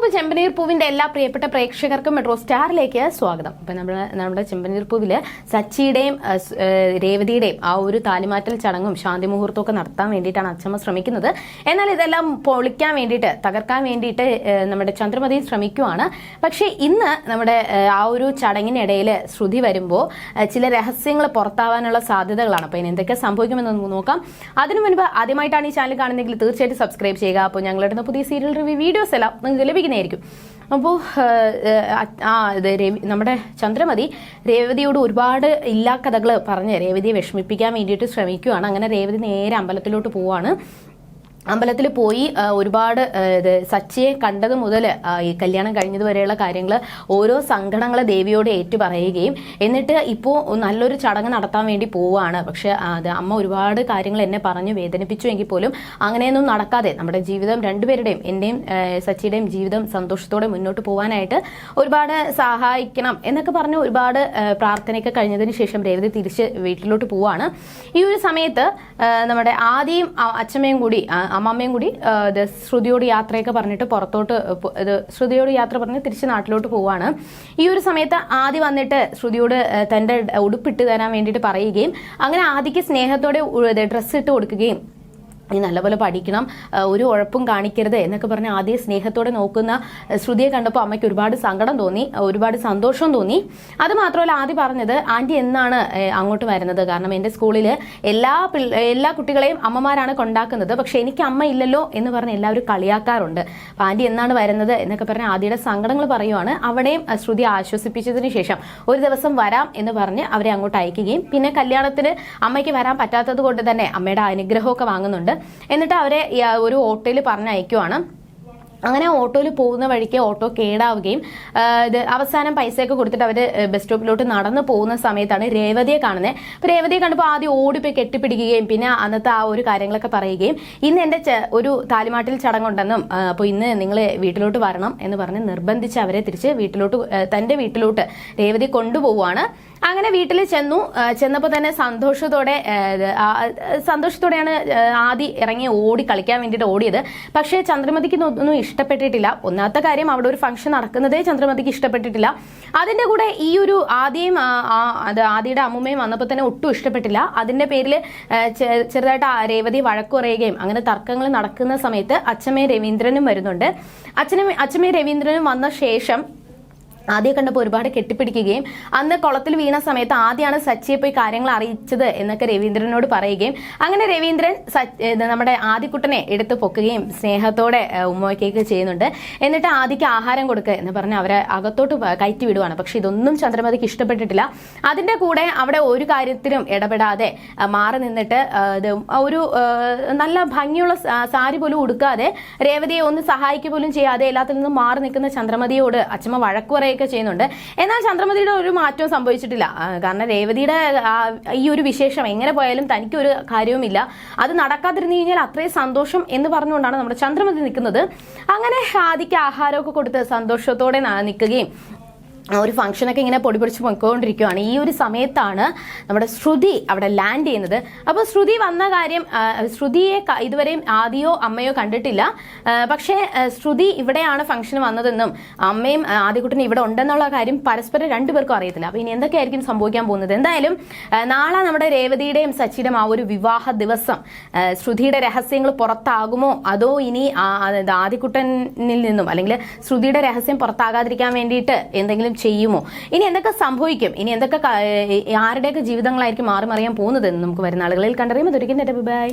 അപ്പോൾ ചെമ്പനീർ പൂവിന്റെ എല്ലാ പ്രിയപ്പെട്ട പ്രേക്ഷകർക്കും മെട്രോ സ്റ്റാറിലേക്ക് സ്വാഗതം. അപ്പം നമ്മുടെ ചെമ്പനീർ പൂവിൽ സച്ചിയുടെയും രേവതിയുടെയും ആ ഒരു താലിമാറ്റൽ ചടങ്ങും ശാന്തി മുഹൂർത്തവും ഒക്കെ നടത്താൻ വേണ്ടിയിട്ടാണ് അച്ഛമ്മ ശ്രമിക്കുന്നത്. എന്നാൽ ഇതെല്ലാം പൊളിക്കാൻ വേണ്ടിയിട്ട്, തകർക്കാൻ വേണ്ടിയിട്ട് നമ്മുടെ ചന്ദ്രമതി ശ്രമിക്കുവാണ്. പക്ഷേ ഇന്ന് നമ്മുടെ ആ ഒരു ചടങ്ങിനിടയിൽ ശ്രുതി വരുമ്പോൾ ചില രഹസ്യങ്ങൾ പുറത്താവാനുള്ള സാധ്യതകളാണ്. അപ്പോൾ ഇനി എന്തൊക്കെ സംഭവിക്കുമെന്ന് നോക്കാം. അതിനു മുൻപ് ആദ്യമായിട്ടാണ് ഈ ചാനൽ കാണുന്നതെങ്കിൽ തീർച്ചയായിട്ടും സബ്സ്ക്രൈബ് ചെയ്യുക. അപ്പോൾ ഞങ്ങളുടെ പുതിയ സീരിയൽ റിവ്യൂ വീഡിയോസ് എല്ലാം നിങ്ങൾക്ക് ലഭിക്കുന്നതായിരിക്കും. അപ്പോൾ നമ്മുടെ ചന്ദ്രമതി രേവതിയോട് ഒരുപാട് ഇല്ലാ കഥകൾ പറഞ്ഞ് രേവതിയെ വിഷമിപ്പിക്കാൻ വേണ്ടിയിട്ട് ശ്രമിക്കുകയാണ്. അങ്ങനെ രേവതി നേരെ അമ്പലത്തിലോട്ട് പോവാണ്. അമ്പലത്തിൽ പോയി ഒരുപാട് സച്ചിയെ കണ്ടത് മുതൽ ഈ കല്യാണം കഴിഞ്ഞത് വരെയുള്ള കാര്യങ്ങൾ, ഓരോ സങ്കടങ്ങൾ ദേവിയോട് ഏറ്റു പറയുകയും എന്നിട്ട് ഇപ്പോൾ നല്ലൊരു ചടങ്ങ് നടത്താൻ വേണ്ടി പോവുകയാണ്. പക്ഷെ അത് അമ്മ ഒരുപാട് കാര്യങ്ങൾ എന്നെ പറഞ്ഞു വേദനിപ്പിച്ചുവെങ്കിൽ പോലും അങ്ങനെയൊന്നും നടക്കാതെ നമ്മുടെ ജീവിതം രണ്ടുപേരുടെയും, എൻ്റെയും സച്ചിയുടെയും ജീവിതം സന്തോഷത്തോടെ മുന്നോട്ട് പോകാനായിട്ട് ഒരുപാട് സഹായിക്കണം എന്നൊക്കെ പറഞ്ഞ് ഒരുപാട് പ്രാർത്ഥനയൊക്കെ കഴിഞ്ഞതിന് ശേഷം രേവതി തിരിച്ച് വീട്ടിലോട്ട് പോവുകയാണ്. ഈ ഒരു സമയത്ത് നമ്മുടെ ആദ്യം അച്ഛമ്മയും കൂടി അമ്മമ്മയും കൂടി ശ്രുതിയോട് യാത്രയൊക്കെ പറഞ്ഞിട്ട് പുറത്തോട്ട് ശ്രുതിയോട് യാത്ര പറഞ്ഞ് തിരിച്ച് നാട്ടിലോട്ട് പോവാണ്. ഈ ഒരു സമയത്ത് ആദ്യം വന്നിട്ട് ശ്രുതിയോട് തൻ്റെ ഉടുപ്പിട്ട് തരാൻ വേണ്ടിയിട്ട് പറയുകയും അങ്ങനെ ആദ്യക്ക് സ്നേഹത്തോടെ ഡ്രസ്സ് ഇട്ട് കൊടുക്കുകയും നീ നല്ലപോലെ പഠിക്കണം, ഒരു ഉഴപ്പും കാണിക്കരുത് എന്നൊക്കെ പറഞ്ഞ് ആദ്യം സ്നേഹത്തോടെ നോക്കുന്ന ശ്രുതിയെ കണ്ടപ്പോൾ അമ്മയ്ക്ക് ഒരുപാട് സങ്കടം തോന്നി, ഒരുപാട് സന്തോഷം തോന്നി. മാത്രമല്ല ആദ്യം പറഞ്ഞത്, ആൻറ്റി എന്നാണ് അങ്ങോട്ട് വരുന്നത്? കാരണം എൻ്റെ സ്കൂളിൽ എല്ലാ കുട്ടികളെയും അമ്മമാരാണ് കൊണ്ടാക്കുന്നത്, പക്ഷെ എനിക്ക് അമ്മ ഇല്ലല്ലോ എന്ന് പറഞ്ഞ് എല്ലാവരും കളിയാക്കാറുണ്ട്. അപ്പം ആൻറ്റി എന്നാണ് വരുന്നത് എന്നൊക്കെ പറഞ്ഞ് ആദ്യയുടെ സങ്കടങ്ങൾ പറയുവാണ്. അവിടെയും ശ്രുതി ആശ്വസിപ്പിച്ചതിന് ശേഷം ഒരു ദിവസം വരാം എന്ന് പറഞ്ഞ് അവരെ അങ്ങോട്ട് അയക്കുകയും പിന്നെ കല്യാണത്തിന് അമ്മയ്ക്ക് വരാൻ പറ്റാത്തത് കൊണ്ട് തന്നെ അമ്മയുടെ അനുഗ്രഹമൊക്കെ വാങ്ങുന്നുണ്ട്. എന്നിട്ട് അവരെ ഒരു ഓട്ടോയിൽ പറഞ്ഞയക്കുവാണ്. അങ്ങനെ ഓട്ടോയിൽ പോകുന്ന വഴിക്ക് ഓട്ടോ കേടാവുകയും അവസാനം പൈസയൊക്കെ കൊടുത്തിട്ട് അവർ ബസ് സ്റ്റോപ്പിലോട്ട് നടന്നു പോകുന്ന സമയത്താണ് രേവതിയെ കാണുന്നത്. അപ്പോൾ രേവതിയെ കണ്ടപ്പോൾ ആദ്യം ഓടിപ്പോയി കെട്ടിപ്പിടിക്കുകയും പിന്നെ അന്നത്തെ ആ ഒരു കാര്യങ്ങളൊക്കെ പറയുകയും ഇന്ന് എൻ്റെ ഒരു താലിമാട്ടിൽ ചടങ്ങുണ്ടെന്നും അപ്പോൾ ഇന്ന് നിങ്ങൾ വീട്ടിലോട്ട് വരണം എന്ന് പറഞ്ഞ് നിർബന്ധിച്ച് അവരെ തിരിച്ച് തൻ്റെ വീട്ടിലോട്ട് രേവതി കൊണ്ടുപോവുകയാണ്. അങ്ങനെ വീട്ടിൽ ചെന്നപ്പോൾ തന്നെ സന്തോഷത്തോടെയാണ് ആദ്യം ഇറങ്ങി ഓടി കളിക്കാൻ വേണ്ടിയിട്ട് ഓടിയത്. പക്ഷേ ചന്ദ്രമതിക്ക് ഒന്നും ഇഷ്ടപ്പെട്ടിട്ടില്ല. ഒന്നാമത്തെ കാര്യം, അവിടെ ഒരു ഫംഗ്ഷൻ നടക്കുന്നതേ ചന്ദ്രമതിക്ക് ഇഷ്ടപ്പെട്ടിട്ടില്ല. അതിൻ്റെ കൂടെ ഈ ഒരു ആദിയുടെ അമ്മുമ്മയും വന്നപ്പോൾ തന്നെ ഒട്ടും ഇഷ്ടപ്പെട്ടില്ല. അതിൻ്റെ പേരിൽ ചെറുതായിട്ട് രേവതി വഴക്കു പറയുകയും അങ്ങനെ തർക്കങ്ങൾ നടക്കുന്ന സമയത്ത് അച്ഛമ്മയും രവീന്ദ്രനും വരുന്നുണ്ട്. അച്ഛമ്മയും രവീന്ദ്രനും വന്ന ശേഷം ആദ്യം കണ്ടപ്പോൾ ഒരുപാട് കെട്ടിപ്പിടിക്കുകയും അന്ന് കുളത്തിൽ വീണ സമയത്ത് ആദ്യമാണ് സച്ചിയെ പോയി കാര്യങ്ങൾ അറിയിച്ചത് എന്നൊക്കെ രവീന്ദ്രനോട് പറയുകയും അങ്ങനെ രവീന്ദ്രൻ നമ്മുടെ ആദിക്കുട്ടനെ എടുത്ത് പൊക്കുകയും സ്നേഹത്തോടെ ഉമ്മയ്ക്കൊക്കെ ചെയ്യുന്നുണ്ട്. എന്നിട്ട് ആദിക്ക് ആഹാരം കൊടുക്കുക എന്ന് പറഞ്ഞ് അവരെ അകത്തോട്ട് കയറ്റി വിടുവാണ്. പക്ഷെ ഇതൊന്നും ചന്ദ്രമതിക്ക് ഇഷ്ടപ്പെട്ടിട്ടില്ല. അതിൻ്റെ കൂടെ അവിടെ ഒരു കാര്യത്തിലും ഇടപെടാതെ മാറി നിന്നിട്ട് ഒരു നല്ല ഭംഗിയുള്ള സാരി പോലും ഉടുക്കാതെ രേവതിയെ ഒന്ന് സഹായിക്കുക പോലും ചെയ്യാതെ എല്ലാത്തിൽ നിന്നും മാറി നിൽക്കുന്ന ചന്ദ്രമതിയോട് അച്ഛമ്മ വഴക്കു ഒക്കെ ചെയ്യുന്നുണ്ട്. എന്നാൽ ചന്ദ്രമതിയുടെ ഒരു മാറ്റവും സംഭവിച്ചിട്ടില്ല. കാരണം രേവതിയുടെ ഈ ഒരു വിശേഷം എങ്ങനെ പോയാലും തനിക്കൊരു കാര്യവുമില്ല, അത് നടക്കാതിരുന്നു കഴിഞ്ഞാൽ അത്രയും സന്തോഷം എന്ന് പറഞ്ഞുകൊണ്ടാണ് നമ്മുടെ ചന്ദ്രമതി നിൽക്കുന്നത്. അങ്ങനെ ആദിക്ക് ആഹാരമൊക്കെ കൊടുത്ത് സന്തോഷത്തോടെ നിൽക്കുകയും ഒരു ഫംഗ്ഷനൊക്കെ ഇങ്ങനെ പൊടിപിടിച്ച് പൊയ്ക്കൊണ്ടിരിക്കുകയാണ്. ഈ ഒരു സമയത്താണ് നമ്മുടെ ശ്രുതി അവിടെ ലാൻഡ് ചെയ്യുന്നത്. അപ്പോൾ ശ്രുതി വന്ന കാര്യം, ശ്രുതിയെ ഇതുവരെയും ആദിയോ അമ്മയോ കണ്ടിട്ടില്ല. പക്ഷേ ശ്രുതി ഇവിടെയാണ് ഫംഗ്ഷന് വന്നതെന്നും അമ്മയും ആദിക്കുട്ടനും ഇവിടെ ഉണ്ടെന്നുള്ള കാര്യം പരസ്പരം രണ്ടുപേർക്കും അറിയത്തില്ല. അപ്പോൾ ഇനി എന്തൊക്കെയായിരിക്കും സംഭവിക്കാൻ പോകുന്നത്? എന്തായാലും നാളെ നമ്മുടെ രേവതിയുടെയും സച്ചിയുടെയും ആ ഒരു വിവാഹ ദിവസം ശ്രുതിയുടെ രഹസ്യങ്ങൾ പുറത്താകുമോ, അതോ ഇനി ആദിക്കുട്ടനിൽ നിന്നും അല്ലെങ്കിൽ ശ്രുതിയുടെ രഹസ്യം പുറത്താകാതിരിക്കാൻ വേണ്ടിയിട്ട് എന്തെങ്കിലും ചെയ്യുമോ? ഇനി എന്തൊക്കെ സംഭവിക്കും? ഇനി എന്തൊക്കെ ആരുടെയൊക്കെ ജീവിതങ്ങളായിരിക്കും മാറി മറിയാൻ പോകുന്നതെന്ന് നമുക്ക് വരുന്ന ആളുകളിൽ കണ്ടറിയാം. അതൊരിക്കലും ബൈ.